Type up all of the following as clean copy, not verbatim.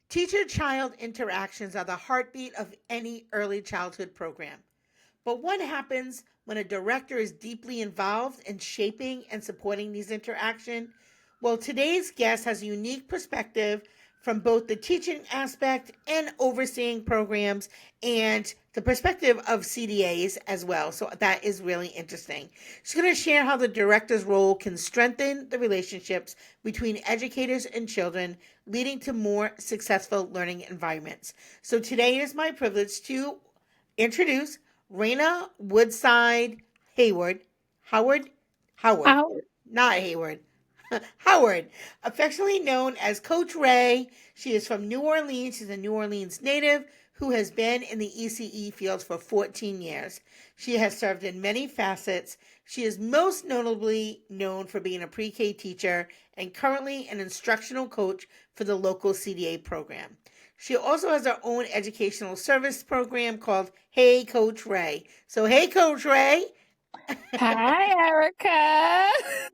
Teacher-child interactions are the heartbeat of any early childhood program. But what happens when a director is deeply involved in shaping and supporting these interactions? Well, today's guest has a unique perspective from both the teaching aspect and overseeing programs and the perspective of CDAs as well. So that is really interesting. She's going to share how the director's role can strengthen the relationships between educators and children, leading to more successful learning environments. So today it is my privilege to introduce Raina Woodside Hayward, Howard, Howard, How not Hayward, Howard, affectionately known as Coach Ray. She is from New Orleans. She's a New Orleans native who has been in the ECE field for 14 years. She has served in many facets. She is most notably known for being a pre-K teacher and currently an instructional coach for the local CDA program. She also has her own educational service program called Hey Coach Ray. So, hey Coach Ray. Hi, Erica.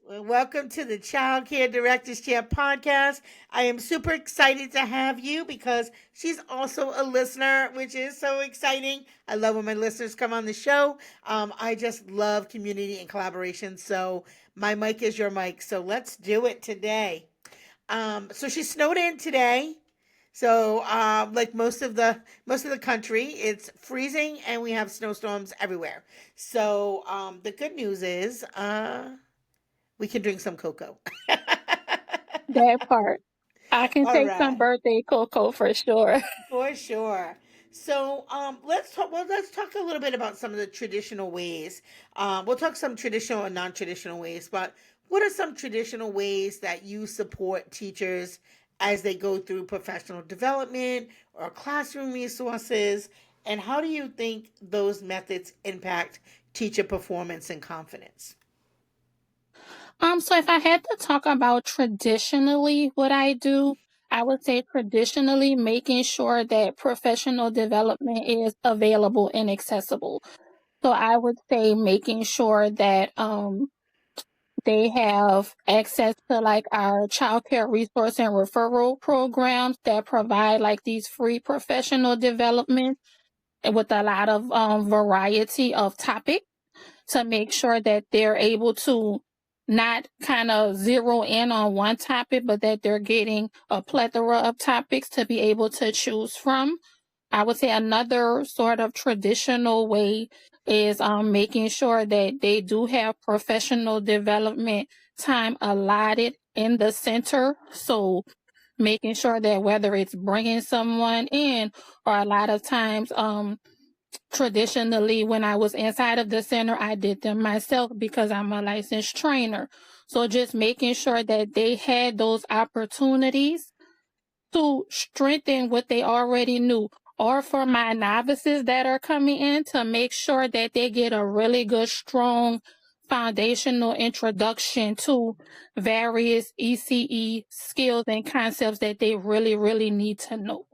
Well, welcome to the Childcare Directors Chair podcast. I am super excited to have you because she's also a listener, which is so exciting. I love when my listeners come on the show. I just love community and collaboration. So my mic is your mic. So let's do it today. So she snowed in today. So, like most of the country, it's freezing and we have snowstorms everywhere. So, the good news is, we can drink some cocoa. That part. I can All take some right, birthday cocoa for sure. for sure. So, let's talk. Well, let's talk a little bit about some of the traditional ways. We'll talk some traditional and non-traditional ways. But what are some traditional ways that you support teachers as they go through professional development or classroom resources? And how do you think those methods impact teacher performance and confidence? So if I had to talk about traditionally what I do, I would say traditionally making sure that professional development is available and accessible. So I would say making sure that they have access to like our childcare resource and referral programs that provide like these free professional development with a lot of variety of topics to make sure that they're able to not kind of zero in on one topic, but that they're getting a plethora of topics to be able to choose from. I would say another sort of traditional way is making sure that they do have professional development time allotted in the center. So making sure that whether it's bringing someone in or a lot of times traditionally when I was inside of the center, I did them myself because I'm a licensed trainer. So just making sure that they had those opportunities to strengthen what they already knew, or for my novices that are coming in to make sure that they get a really good, strong foundational introduction to various ECE skills and concepts that they really, really need to know.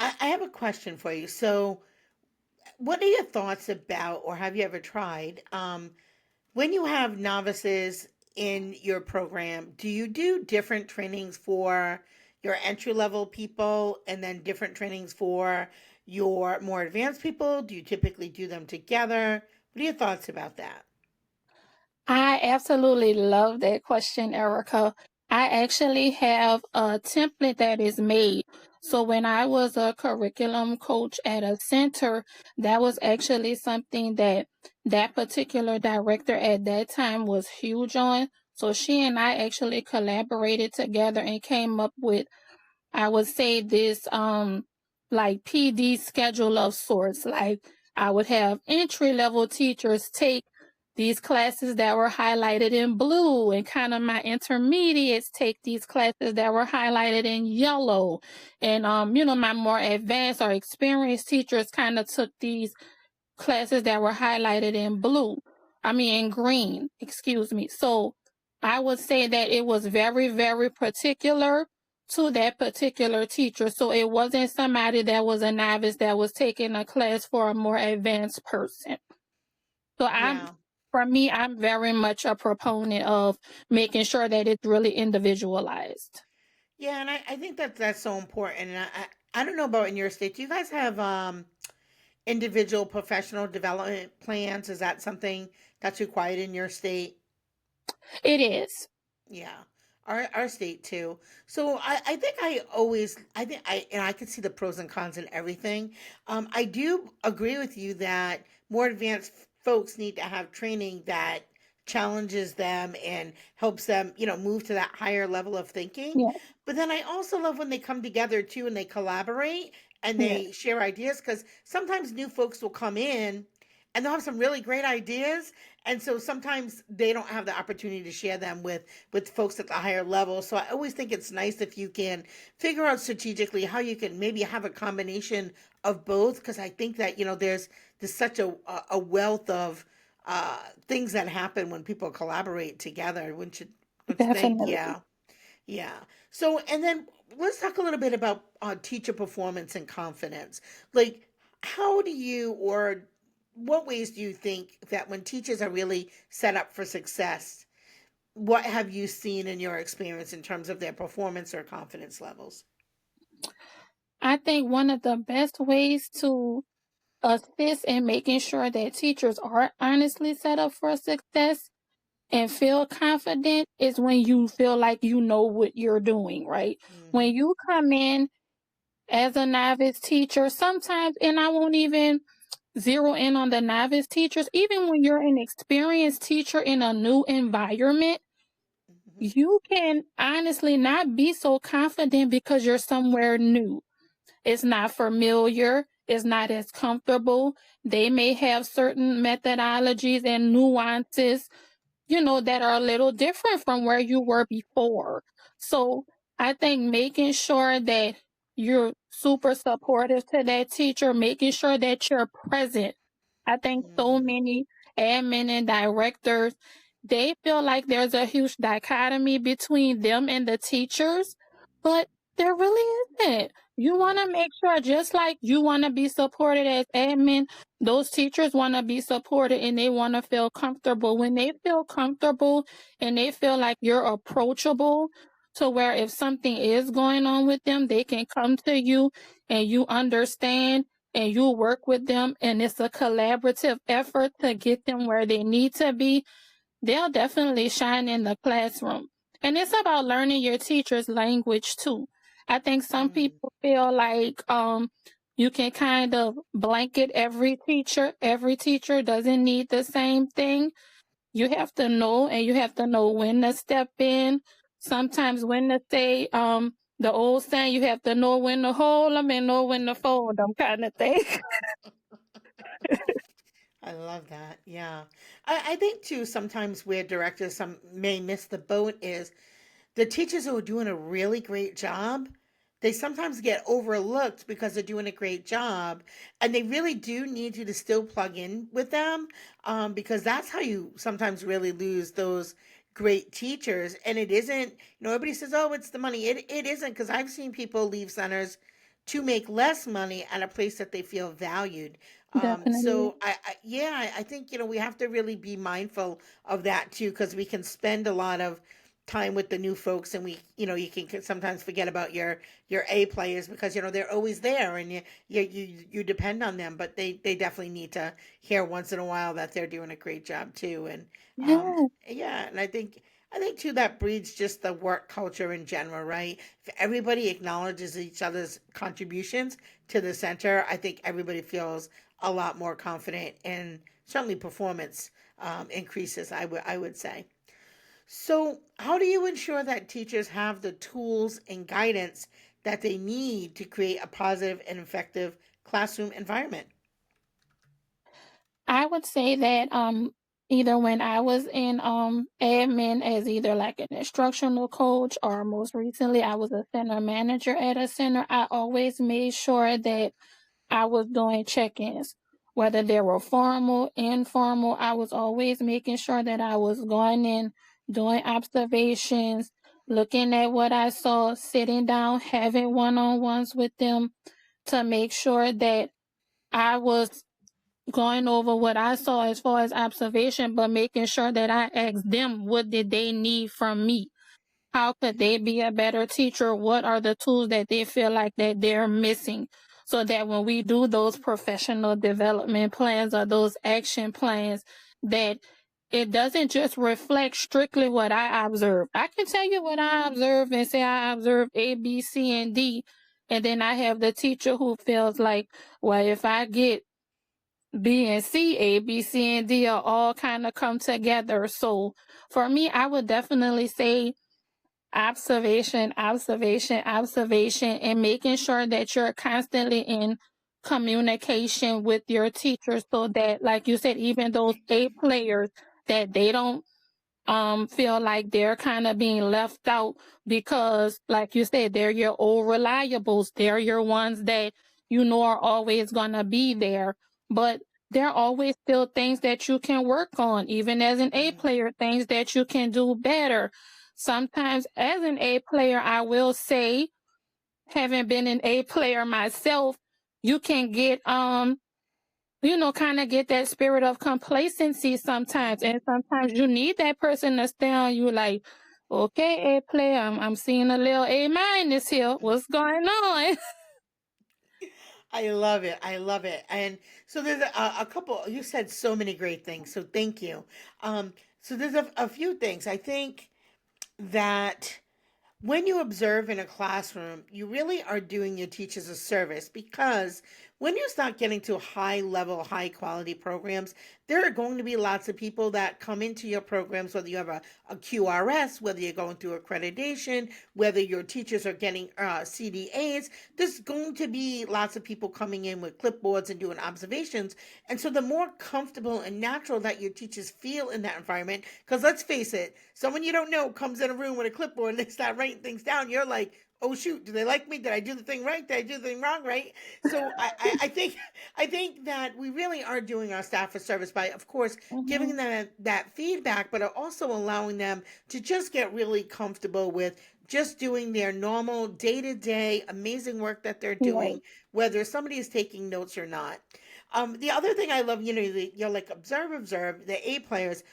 I have a question for you. So, what are your thoughts about, or have you ever tried, when you have novices in your program, do you do different trainings for your entry level people and then different trainings for your more advanced people? Do you typically do them together? What are your thoughts about that? I absolutely love that question, Erica. I actually have a template that is made. So when I was a curriculum coach at a center, that was actually something that that particular director at that time was huge on. So she and I actually collaborated together and came up with, I would say, this like PD schedule of sorts. Like I would have entry level teachers take these classes that were highlighted in blue, and kind of my intermediates take these classes that were highlighted in yellow, and my more advanced or experienced teachers kind of took these classes that were highlighted in blue. I mean in green, excuse me. So I would say that it was very, very particular to that particular teacher. So it wasn't somebody that was a novice that was taking a class for a more advanced person. So Yeah. for me, I'm very much a proponent of making sure that it's really individualized. Yeah, and I think that that's so important. And I don't know about in your state. Do you guys have individual professional development plans? Is that something that's required in your state? It is. Yeah, our state too. So I think I always I think I and I can see the pros and cons in everything. I do agree with you that more advanced folks need to have training that challenges them and helps them, move to that higher level of thinking. Yeah, But then I also love when they come together too and they collaborate and yeah, they share ideas because sometimes new folks will come in and they'll have some really great ideas, and so sometimes they don't have the opportunity to share them with folks at the higher level. So I always think it's nice if you can figure out strategically how you can maybe have a combination of both, because I think that there's such a wealth of things that happen when people collaborate together. Wouldn't you think? definitely. Yeah. Yeah. So, and then let's talk a little bit about teacher performance and confidence. Like, how do you, or what ways do you think that when teachers are really set up for success, what have you seen in your experience in terms of their performance or confidence levels? I think one of the best ways to assist in making sure that teachers are honestly set up for success and feel confident is when you feel like you know what you're doing, right? Hmm. When you come in as a novice teacher, sometimes, and I won't even zero in on the novice teachers, even when you're an experienced teacher in a new environment, Hmm. you can honestly not be so confident because you're somewhere new. It's not familiar, it's not as comfortable. They may have certain methodologies and nuances, that are a little different from where you were before. So I think making sure that you're super supportive to that teacher, making sure that you're present. I think so Hmm. many admin and directors, they feel like there's a huge dichotomy between them and the teachers, but there really isn't. You want Right. to make sure, just like you want to be supported as admin, those teachers want to be supported and they want to feel comfortable. When they feel comfortable and they feel like you're approachable, to where if something is going on with them, they can come to you and you understand and you work with them, and it's a collaborative effort to get them where they need to be, they'll definitely shine in the classroom. And it's about learning your teacher's language too. I think some Mm. people feel like you can kind of blanket every teacher. Every teacher doesn't need the same thing. You have to know, and you have to know when to step in. Sometimes when to say the old saying, you have to know when to hold them and know when to fold them, kind of thing. I love that. Yeah. I think too sometimes where directors some may miss the boat is the teachers who are doing a really great job, they sometimes get overlooked because they're doing a great job, and they really do need you to still plug in with them, because that's how you sometimes really lose those great teachers. And it isn't, everybody says, oh, it's the money. It isn't, because I've seen people leave centers to make less money at a place that they feel valued. Definitely. So yeah, I think we have to really be mindful of that too, because we can spend a lot of time with the new folks, and you can sometimes forget about your A players, because they're always there, and you depend on them, but they definitely need to hear once in a while that they're doing a great job too. And Yeah, yeah, and I think too that breeds just the work culture in general, right? If everybody acknowledges each other's contributions to the center, I think everybody feels a lot more confident, and certainly performance increases, I would say. So, how do you ensure that teachers have the tools and guidance that they need to create a positive and effective classroom environment? I would say that either when I was in admin as either like an instructional coach, or most recently I was a center manager at a center, I always made sure that I was doing check-ins. Whether they were formal, informal, I was always making sure that I was going in, doing observations, looking at what I saw, sitting down, having one-on-ones with them to make sure that I was going over what I saw as far as observation, but making sure that I asked them what did they need from me. how could they be a better teacher? What are the tools that they feel like that they're missing? So that when we do those professional development plans or those action plans, that it doesn't just reflect strictly what I observe. I can tell you what I observe and say I observe A, B, C, and D. And then I have the teacher who feels like, well, if I get B and C, A, B, C, and D are all kind of come together. So for me, I would definitely say observation, observation, observation, and making sure that you're constantly in communication with your teachers so that, like you said, even those A players, that they don't feel like they're kind of being left out because, like you said, they're your old reliables. They're your ones that you know are always gonna be there. But there are always still things that you can work on, even as an A Mhm. player, things that you can do better. Sometimes as an A player, I will say, having been an A player myself, you can get kind of get that spirit of complacency sometimes. And sometimes you need that person to stay on you like, okay, A player, I'm seeing a little A minus here. What's going on? I love it. I love it. And so there's a couple, you said so many great things. So thank you. So there's a few things. I think that when you observe in a classroom, you really are doing your teachers a service because when you start getting to high level, high quality programs, there are going to be lots of people that come into your programs, whether you have a QRS, whether you're going through accreditation, whether your teachers are getting CDAs. There's going to be lots of people coming in with clipboards and doing observations. And so the more comfortable and natural that your teachers feel in that environment, because let's face it, someone you don't know comes in a room with a clipboard and they start writing things down, you're like, oh shoot, do they like me? Did I do the thing right? Did I do the thing wrong? Right? So I think that we really are doing our staff a service by, of course, Mhm. giving them that feedback, but also allowing them to just get really comfortable with just doing their normal day to day amazing work that they're Right. doing, whether somebody is taking notes or not. The other thing I love, you're like observe the A players.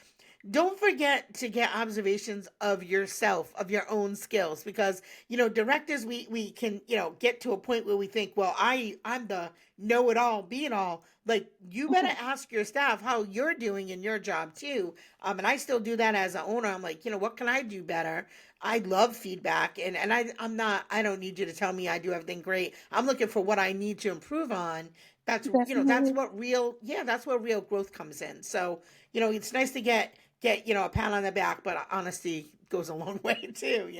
Don't forget to get observations of yourself, of your own skills, because directors, we can get to a point where we think, well, I'm the know it all, be it all. Like, you better Mhm. ask your staff how you're doing in your job too. And I still do that as an owner. I'm like, what can I do better? I love feedback, and I don't need you to tell me I do everything great. I'm looking for what I need to improve on. That's Definitely. what real, yeah, that's where real growth comes in. So it's nice to get a pat on the back, but honesty goes a long way too.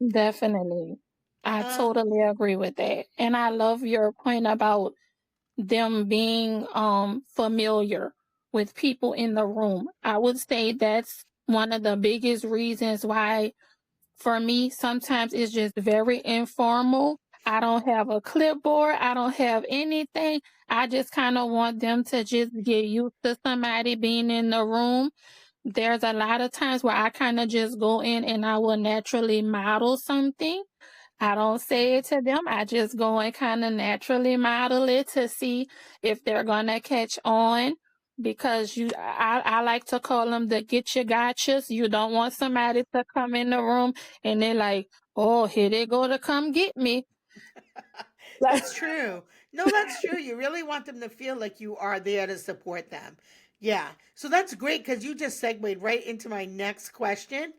Definitely. I Um, totally agree with that. And I love your point about them being familiar with people in the room. I would say that's one of the biggest reasons why, for me, sometimes it's just very informal. I don't have a clipboard. I don't have anything. I just kind of want them to just get used to somebody being in the room. There's a lot of times where I kind of just go in and I will naturally model something. I don't say it to them. I just go and kind of naturally model it to see if they're gonna catch on. Because I like to call them the get your gotchas. You don't want somebody to come in the room and they're like, "Oh, here they go to come get me." Like, that's true. No, that's true. You really want them to feel like you are there to support them. Yeah. So that's great because you just segued right into my next question.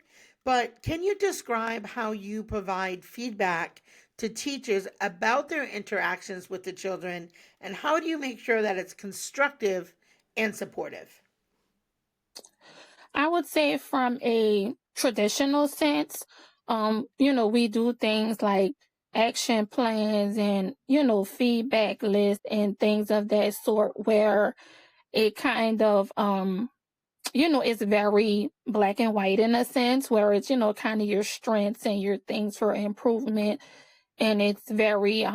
But can you describe how you provide feedback to teachers about their interactions with the children, and how do you make sure that it's constructive and supportive? I would say from a traditional sense, we do things like action plans and, feedback lists and things of that sort where it kind of, it's very black and white in a sense where it's, kind of your strengths and your things for improvement. And it's very,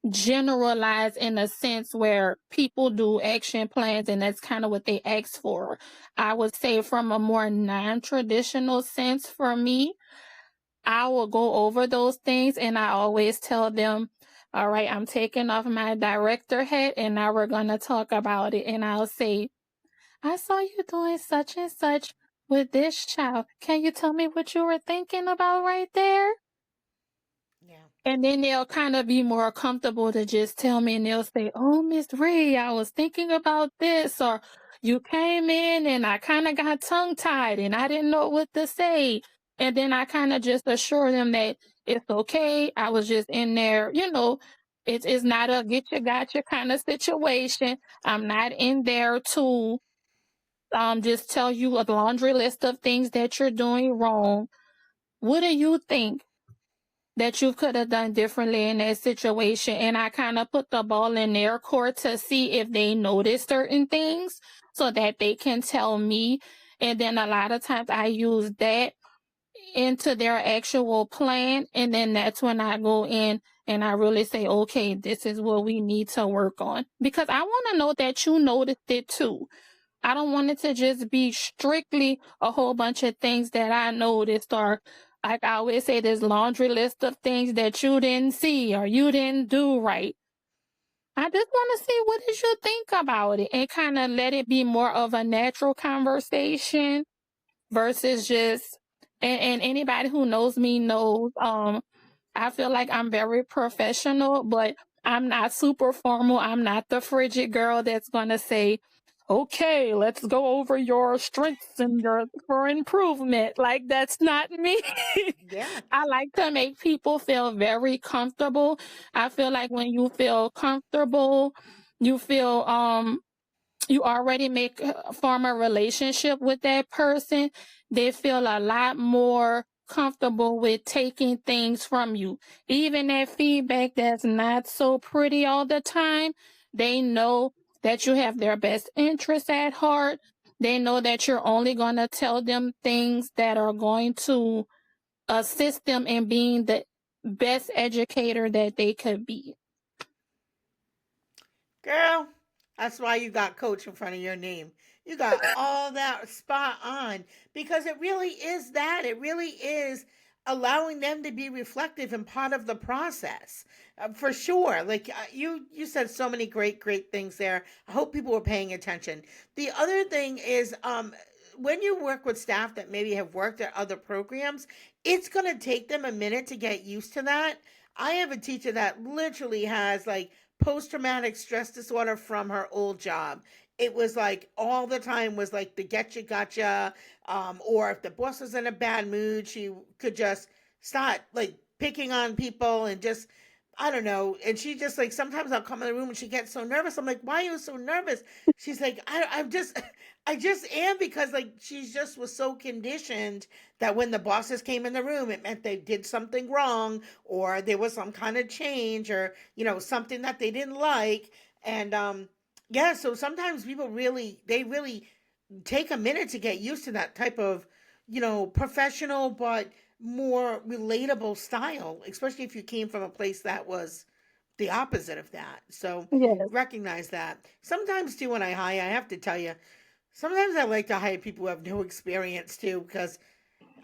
generalized in a sense where people do action plans and that's kind of what they ask for. I would say from a more non-traditional sense for me, I will go over those things and I always tell them, all right, I'm taking off my director hat and now we're going to talk about it. And I'll say, I saw you doing such and such. with this child. Can you tell me what you were thinking about right there? Yeah. And then they'll kind of be more comfortable to just tell me, and they'll say, "Oh, Miss Ray, I was thinking about this," or "You came in and I kind of got tongue tied and I didn't know what to say." And then I kind of just assure them that it's okay. I was just in there, it's not a get you gotcha kind of situation. I'm not in there to just tell you a laundry list of things that you're doing wrong. What do you think that you could have done differently in that situation? And I kind of put the ball in their court to see if they notice certain things so that they can tell me. And then a lot of times I use that into their actual plan. And then that's when I go in and I really say, okay, this is what we need to work on. Because I want to know that you noticed it too. I don't want it to just be strictly a whole bunch of things that I noticed, or like I always say, this laundry list of things that you didn't see or you didn't do right. I just want to see what did you think about it and kind of let it be more of a natural conversation versus just and anybody who knows me knows I feel like I'm very professional, but I'm not super formal. I'm not the frigid girl that's going to say, okay, let's go over your strengths and your for improvement. Like, that's not me. Yeah. I like to make people feel very comfortable. I feel like when you feel comfortable, you feel you already form a relationship with that person, they feel a lot more comfortable with taking things from you. Even that feedback that's not so pretty all the time, they know that you have their best interests at heart. They know that you're only going to tell them things that are going to assist them in being the best educator that they could be. Girl, that's why you got coach in front of your name. You got all that spot on because it really is that. It really is allowing them to be reflective and part of the process. For sure. Like you said so many great things there. I hope people were paying attention. The other thing is when you work with staff that maybe have worked at other programs, it's going to take them a minute to get used to that. I have a teacher that literally has like post traumatic stress disorder from her old job. It was like all the time was like the get you gotcha, or if the boss was in a bad mood, she could just start like picking on people and just I don't know. And she just like sometimes I'll come in the room and she gets so nervous. I'm like, why are you so nervous? She's like, I'm just I just am because like she just was so conditioned that when the bosses came in the room, it meant they did something wrong or there was some kind of change or something that they didn't like. And yeah, so sometimes people really take a minute to get used to that type of professional but more relatable style, especially if you came from a place that was the opposite of that. So Yes. recognize that. Sometimes too when I hire, I have to tell you, sometimes I like to hire people who have no experience too, because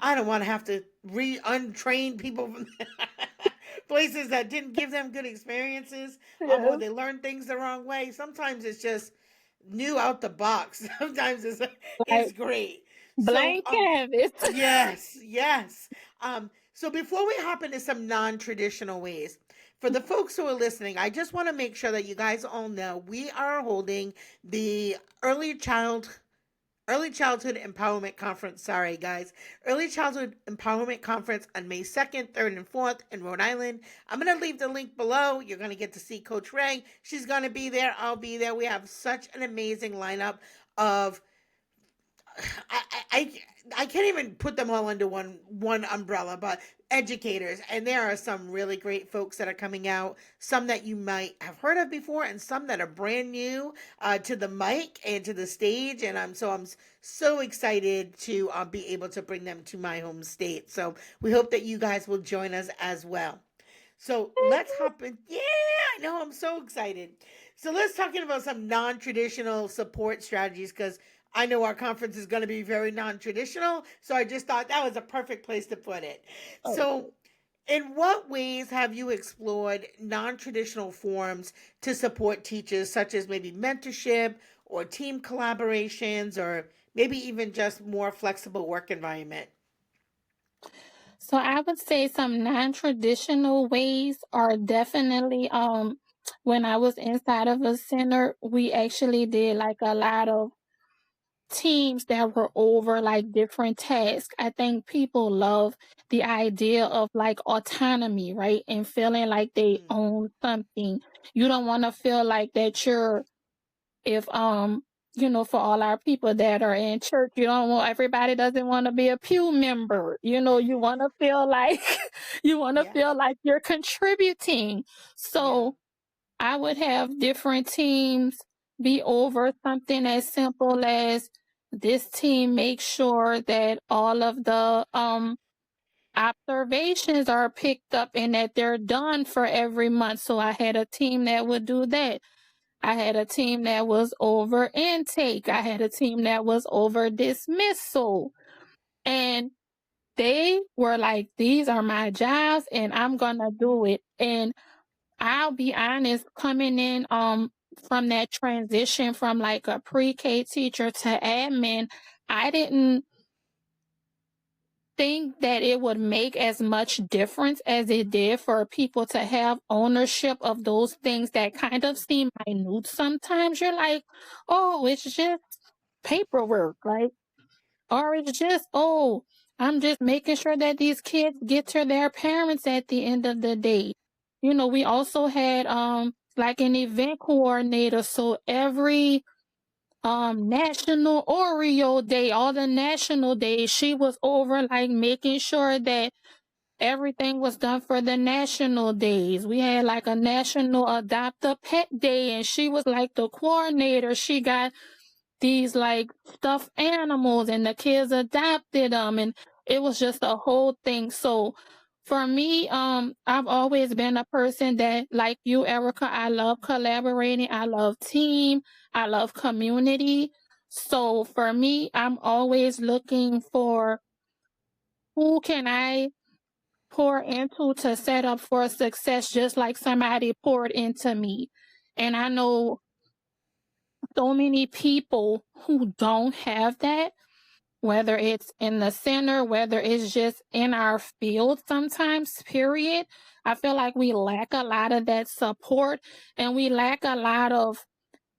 I don't want to have to untrain people from places that didn't give them good experiences, or Yes. they learned things the wrong way. Sometimes it's just new out the box. Sometimes Like it's great. So blank canvas. yes, yes. So before we hop into some non-traditional ways, for the folks who are listening, I just want to make sure that you guys all know we are holding the Early Childhood Empowerment Conference. Sorry, guys. Early Childhood Empowerment Conference on May 2nd, 3rd, and 4th in Rhode Island. I'm going to leave the link below. You're going to get to see Coach Ray. She's going to be there. I'll be there. We have such an amazing lineup of I, I I can't even put them all under one umbrella, but educators, and there are some really great folks that are coming out. Some that you might have heard of before, and some that are brand new to the mic and to the stage. And I'm so excited to be able to bring them to my home state. So we hope that you guys will join us as well. So let's hop in. Yeah, I know. I'm so excited. So let's talking about some non-traditional support strategies because I know our conference is going to be very non-traditional. So I just thought that was a perfect place to put it. Okay. So, in what ways have you explored non-traditional forms to support teachers, such as maybe mentorship or team collaborations or maybe even just more flexible work environment? So I would say some non-traditional ways are definitely when I was inside of a center, we actually did like a lot of teams that were over like different tasks. I think people love the idea of like autonomy, right? And feeling like they Mm, own something. You don't want to feel like that you're if for all our people that are in church, you don't want everybody doesn't want to be a pew member. You want to feel like you want to yeah, feel like you're contributing. yeah. So I would have different teams be over something as simple as this team makes sure that all of the observations are picked up and that they're done for every month. So I had a team that would do that. I had a team that was over intake. I had a team that was over dismissal. And they were like, these are my jobs and I'm going to do it. And I'll be honest, coming in from that transition from like a pre-K teacher to admin, I didn't think that it would make as much difference as it did for people to have ownership of those things that kind of seem minute sometimes. You're like, oh, it's just paperwork, like, or it's just, oh, I'm just making sure that these kids get to their parents at the end of the day. We also had like an event coordinator, so every national Oreo day, all the national days, she was over like making sure that everything was done for the national days. We had like a national adopt a pet day, and she was like the coordinator. She got these like stuffed animals, and the kids adopted them, and it was just a whole thing. So for me, I've always been a person that, like you, Erica, I love collaborating, I love team, I love community. So for me, I'm always looking for who can I pour into to set up for success, just like somebody poured into me. And I know so many people who don't have that, whether it's in the center, whether it's just in our field sometimes, period. I feel like we lack a lot of that support and we lack a lot of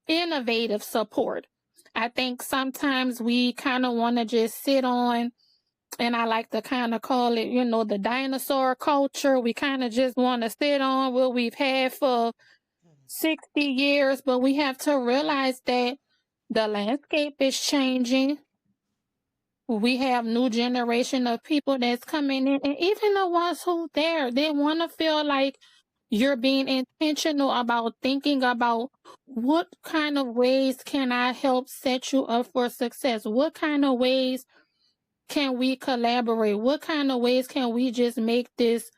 innovative support. I think sometimes we kind of want to just sit on, and I like to kind of call it, the dinosaur culture. We kind of just want to sit on what we've had for 60 years, but we have to realize that the landscape is changing. We have new generation of people that's coming in, and even the ones who there, they want to feel like you're being intentional about thinking about what kind of ways can I help set you up for success? What kind of ways can we collaborate? What kind of ways can we just make this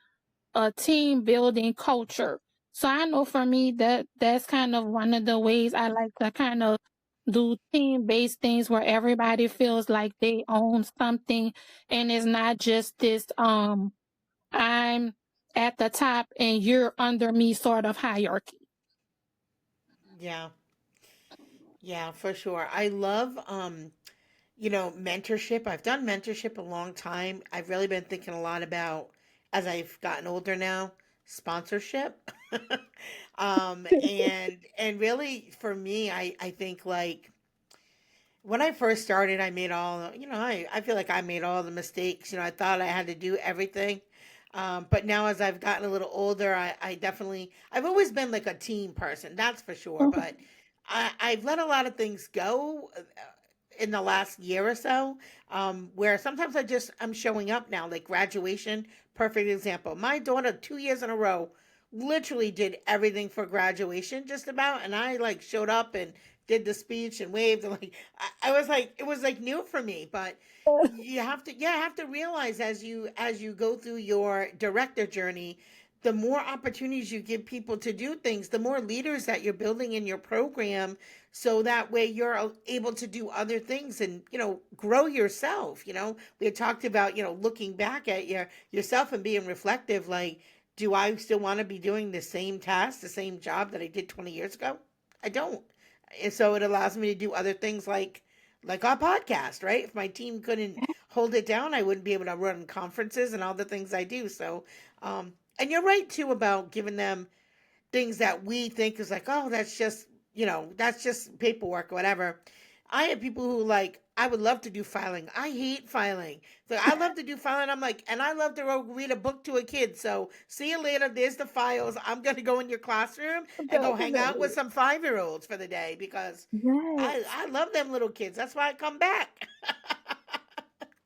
a team building culture? So I know for me that that's kind of one of the ways I like to kind of do team based things where everybody feels like they own something and it's not just this I'm at the top and you're under me sort of hierarchy. Yeah, yeah, for sure. I love mentorship. I've done mentorship a long time. I've really been thinking a lot about, as I've gotten older now, sponsorship. And really for me, I think like when I first started, I made I feel like I made all the mistakes. I thought I had to do everything. But now as I've gotten a little older, I definitely, I've always been like a team person, that's for sure. But I've let a lot of things go in the last year or so, where sometimes I'm showing up now, like graduation, perfect example. My daughter, 2 years in a row, literally did everything for graduation, just about, and I like showed up and did the speech and waved, and like I was like, it was like new for me. But you have to realize as you go through your director journey, the more opportunities you give people to do things, the more leaders that you're building in your program, so that way you're able to do other things and grow yourself. We had talked about looking back at yourself and being reflective, like, do I still want to be doing the same task, the same job that I did 20 years ago? I don't. And so it allows me to do other things, like like our podcast, right? If my team couldn't hold it down, I wouldn't be able to run conferences and all the things I do. So, and you're right too about giving them things that we think is like, oh, that's just, that's just paperwork or whatever. I have people who like, I would love to do filing. I hate filing. So I love to do filing. I'm like, and I love to read a book to a kid. So see you later. There's the files. I'm going to go in your classroom and go hang out with Definitely. some 5 year olds for the day because Yes. I love them little kids. That's why I come back.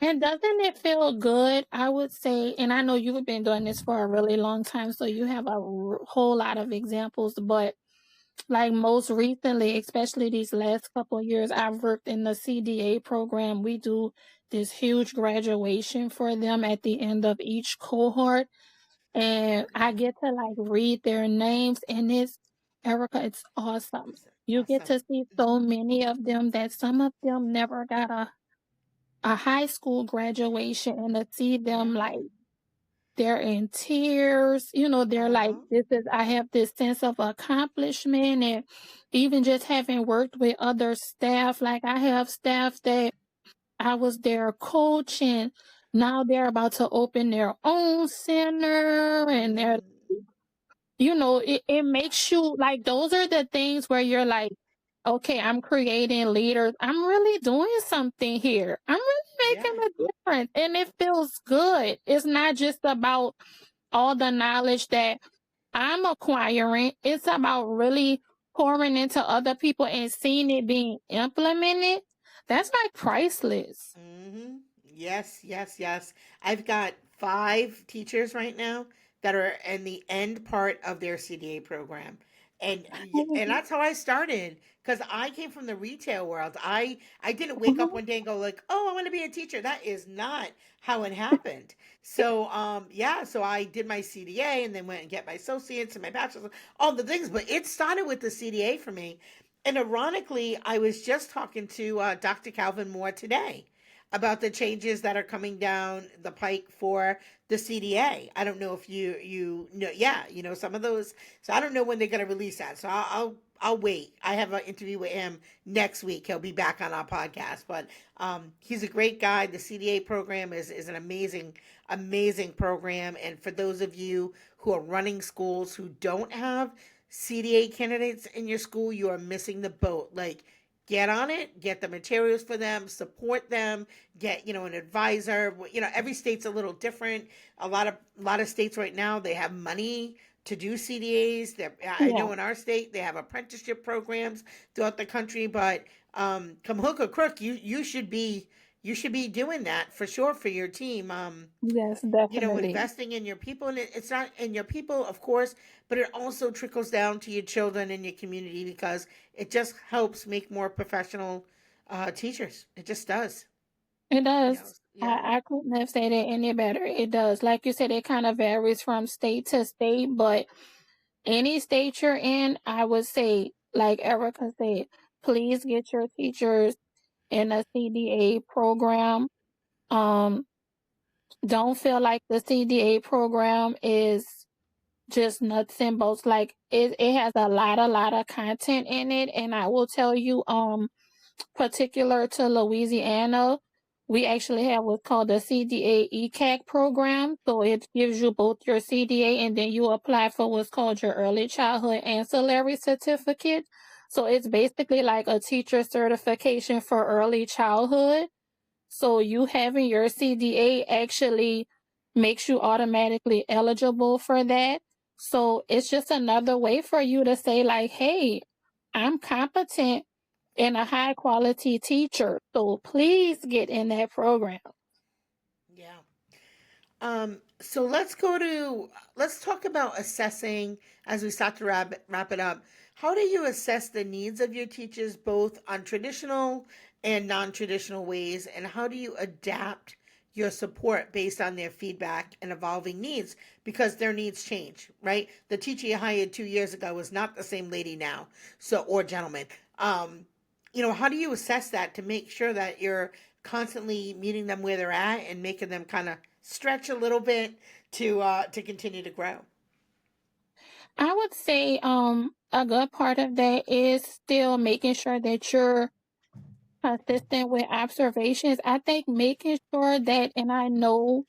And doesn't it feel good? I would say, and I know you've been doing this for a really long time, so you have a whole lot of examples, but like most recently, especially these last couple of years, I've worked in the CDA program. We do this huge graduation for them at the end of each cohort. And I Yeah. get to like read their names, and it's Erica, it's awesome. Awesome. You get Awesome. to see so Hmm. many of them that some of them never got a high school graduation, and to see them Yeah. like they're in tears, they're like, Uh-huh. this is, I have this sense of accomplishment. And even just having worked with other staff, like I have staff that I was their coach, and now they're about to open their own center, and they're, Mm, it makes you like, those are the things where you're like, okay, I'm creating leaders. I'm really doing something here. I'm really yeah. making a difference. And it feels good. It's not just about all the knowledge that I'm acquiring. It's about really pouring into other people and seeing it being implemented. That's like priceless. Hmm. Yes, yes, yes. I've got 5 teachers right now that are in the end part of their CDA program. And Mhm. that's how I started because I came from the retail world. I didn't wake up Mhm. one day and go like, "Oh, I want to be a teacher." That is not how it happened. So, yeah, so I did my CDA and then went and get my associates and my bachelor's, all the things, but it started with the CDA for me. And ironically, I was just talking to Dr. Calvin Moore today about the changes that are coming down the pike for the CDA. I don't know if you know, yeah, some of those. So I don't know when they're going to release that. So I'll wait. I have an interview with him next week. He'll be back on our podcast. But he's a great guy. The CDA program is an amazing program. And for those of you who are running schools who don't have CDA candidates in your school, you are missing the boat. Like, get on it, get the materials for them, support them, get, an advisor. Every state's a little different. A lot of states right now, they have money to do CDAs. I Yeah, know in our state they have apprenticeship programs throughout the country, but come hook or crook, you should be doing that for sure for your team. yes, definitely. Investing in your people, and it's not in your people, of course, but it also trickles down to your children and your community because it just helps make more professional teachers. It just does. It You know, does. yeah. I couldn't have said it any better. It does. Like you said, it kind of varies from state to state, but any state you're in, I would say, like Erica said, please get your teachers in a CDA program. Um, don't feel like the CDA program is just nuts and bolts. Like it has a lot of content in it. And I will tell you, particular to Louisiana, we actually have what's called the CDA ECAC program. So it gives you both your CDA and then you apply for what's called your early childhood ancillary certificate. So it's basically like a teacher certification for early childhood. So you having your CDA actually makes you automatically eligible for that. So it's just another way for you to say like, hey, I'm competent and a high quality teacher. So please get in that program. Yeah. So let's talk about assessing as we start to wrap it up. How do you assess the needs of your teachers both on traditional and non-traditional ways, and how do you adapt your support based on their feedback and evolving needs because their needs change, right? The teacher you hired 2 years ago is not the same lady now, so or gentleman. How do you assess that to make sure that you're constantly meeting them where they're at and making them kind of stretch a little bit to continue to grow? I would say a good part of that is still making sure that you're consistent with observations. I think making sure that, and I know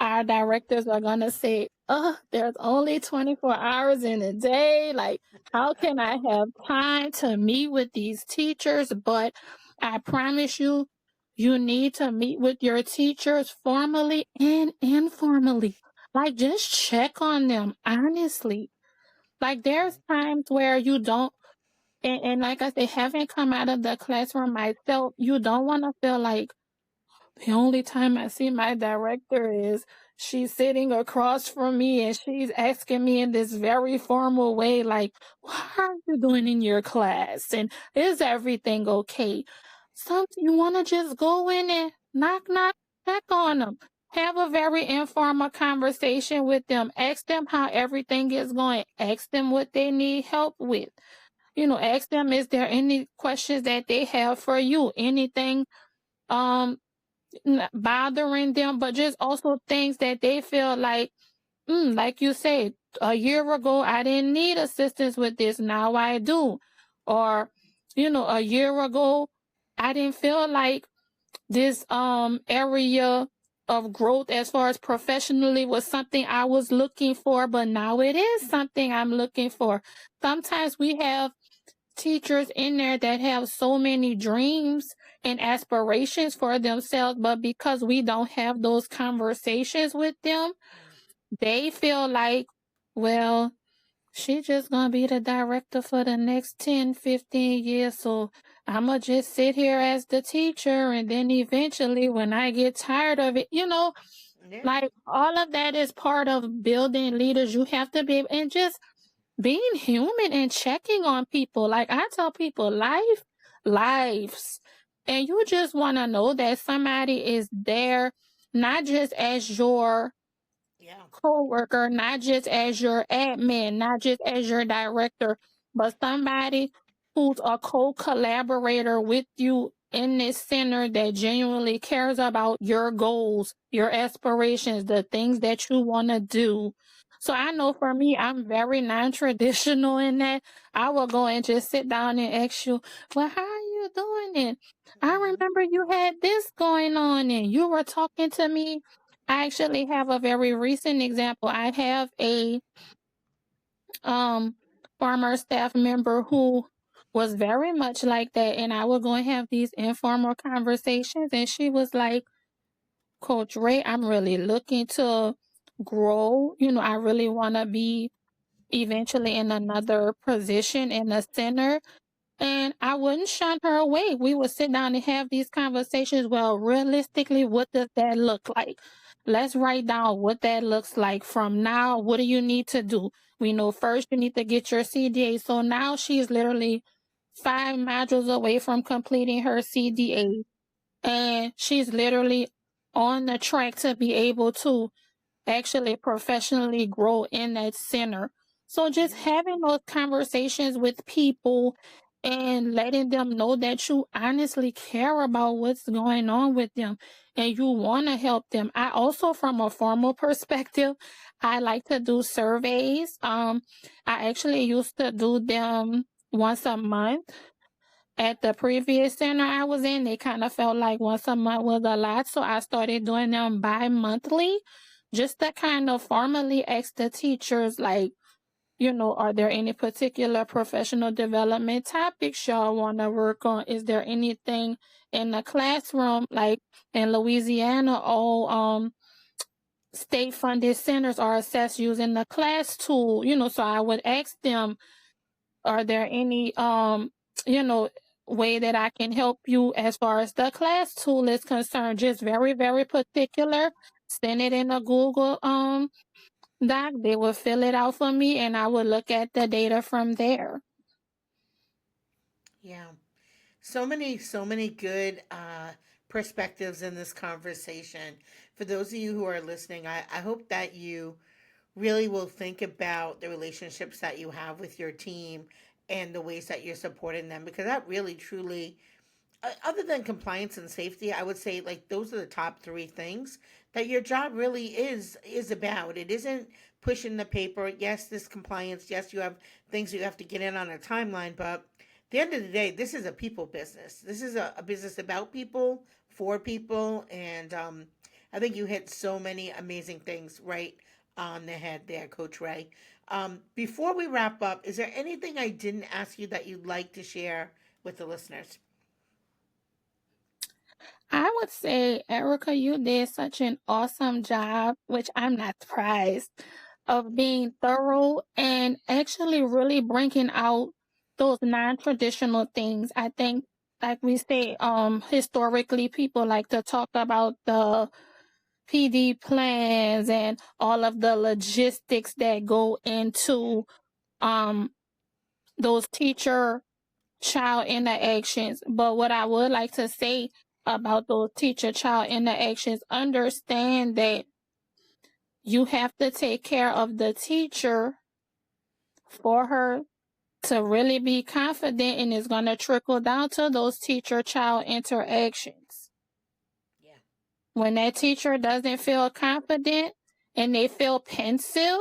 our directors are gonna say, "Oh, there's only 24 hours in a day. Like, how can I have time to meet with these teachers?" But I promise you, you need to meet with your teachers formally and informally. Like, just check on them honestly. Like, there's times where you don't, and like I said, having come out of the classroom myself, you don't want to feel like the only time I see my director is she's sitting across from me and she's asking me in this very formal way, like, "What are you doing in your class? And is everything okay?" You want to just go in and knock, knock, check on them. Have a very informal conversation with them. Ask them how everything is going. Ask them what they need help with. Ask them, is there any questions that they have for you? Anything um bothering them, but just also things that they feel like you said, a year ago, I didn't need assistance with this. Now I do. Or, a year ago, I didn't feel like this area of growth as far as professionally was something I was looking for, but now it is something I'm looking for. Sometimes we have teachers in there that have so many dreams and aspirations for themselves, but because we don't have those conversations with them, they feel like, well, she just gonna be the director for the next 10, 15 years, so I'ma just sit here as the teacher, and then eventually when I get tired of it, Yeah. like all of that is part of building leaders. You have to be, and just being human and checking on people. Like I tell people, lives. And you just want to know that somebody is there, not just as your Yeah. coworker, not just as your admin, not just as your director, but somebody who's a co-collaborator with you in this center that genuinely cares about your goals, your aspirations, the things that you want to do. So I know for me, I'm very non-traditional in that. I will go and just sit down and ask you, well, how are you doing it? I Hmm. remember you had this going on and you were talking to me. I actually have a very recent example. I have a um former staff member who was very much like that, and I would go and have these informal conversations, and she was like, "Coach Ray, I'm really looking to grow. I really want to be eventually in another position in the center." And I wouldn't shun her away. We would sit down and have these conversations. Well, realistically, what does that look like? Let's write down what that looks like from now. What do you need to do? We know first you need to get your CDA. So now she's literally 5 modules away from completing her CDA. And she's literally on the track to be able to actually professionally grow in that center. So just Yeah. having those conversations with people and letting them know that you honestly care about what's going on with them and you want to help them. I also, from a formal perspective, I like to do surveys. I actually used to do them once a month. At the previous center I was in, they kind of felt like once a month was a lot, so I started doing them bi-monthly, just to kind of formally ask the teachers, like, are there any particular professional development topics y'all want to work on? Is there anything in the classroom? Like in Louisiana, all state funded centers are assessed using the class tool, so I would ask them, are there any you know way that I can help you as far as the class tool is concerned? Just very, very particular. Send it in a Google doc. They will fill it out for me and I will look at the data from there. Yeah. So many good perspectives in this conversation. For those of you who are listening, I hope that you really will think about the relationships that you have with your team and the ways that you're supporting them, because that really truly, other than compliance and safety, I would say like those are the top three things that your job really is about. It isn't pushing the paper. Yes, this compliance. Yes, you have things you have to get in on a timeline, but the end of the day, this is a people business. This is a business about people, for people, and I think you hit so many amazing things right on the head there, Coach Ray. Before we wrap up, is there anything I didn't ask you that you'd like to share with the listeners? I would say, Erica, you did such an awesome job, which I'm not surprised, of being thorough and actually really bringing out those non-traditional things. I think, like we say, historically, people like to talk about the PD plans and all of the logistics that go into um those teacher child interactions. But what I would like to say about those teacher child interactions, understand that you have to take care of the teacher for her to really be confident, and it's going to trickle down to those teacher child interactions. Yeah. When that teacher doesn't feel confident and they feel pensive,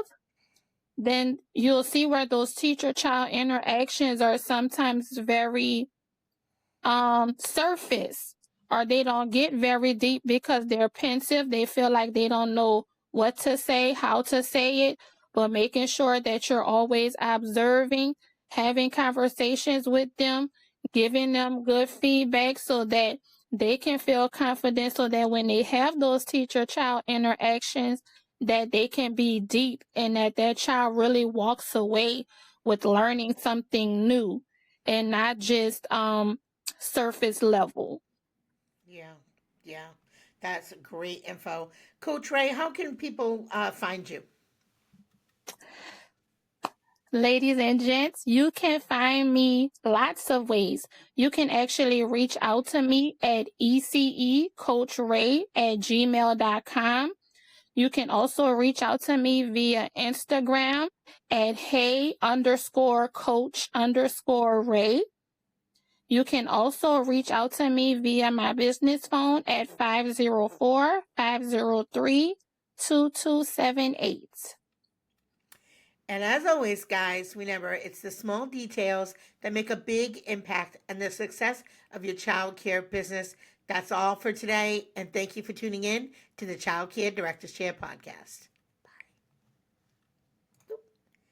then you'll see where those teacher child interactions are sometimes very surface, or they don't get very deep because they're pensive. They feel like they don't know what to say, how to say it, but making sure that you're always observing, having conversations with them, giving them good feedback so that they can feel confident, so that when they have those teacher child interactions, that they can be deep and that that child really walks away with learning something new and not just surface level. Yeah, yeah, that's great info. Coach Ray, how can people find you? Ladies and gents, you can find me lots of ways. You can actually reach out to me at ececoachray@gmail.com. You can also reach out to me via Instagram at hey_coach_ray. You can also reach out to me via my business phone at 504-503-2278. And as always, guys, remember it's the small details that make a big impact on the success of your child care business. That's all for today. And thank you for tuning in to the Child Care Director's Chair podcast.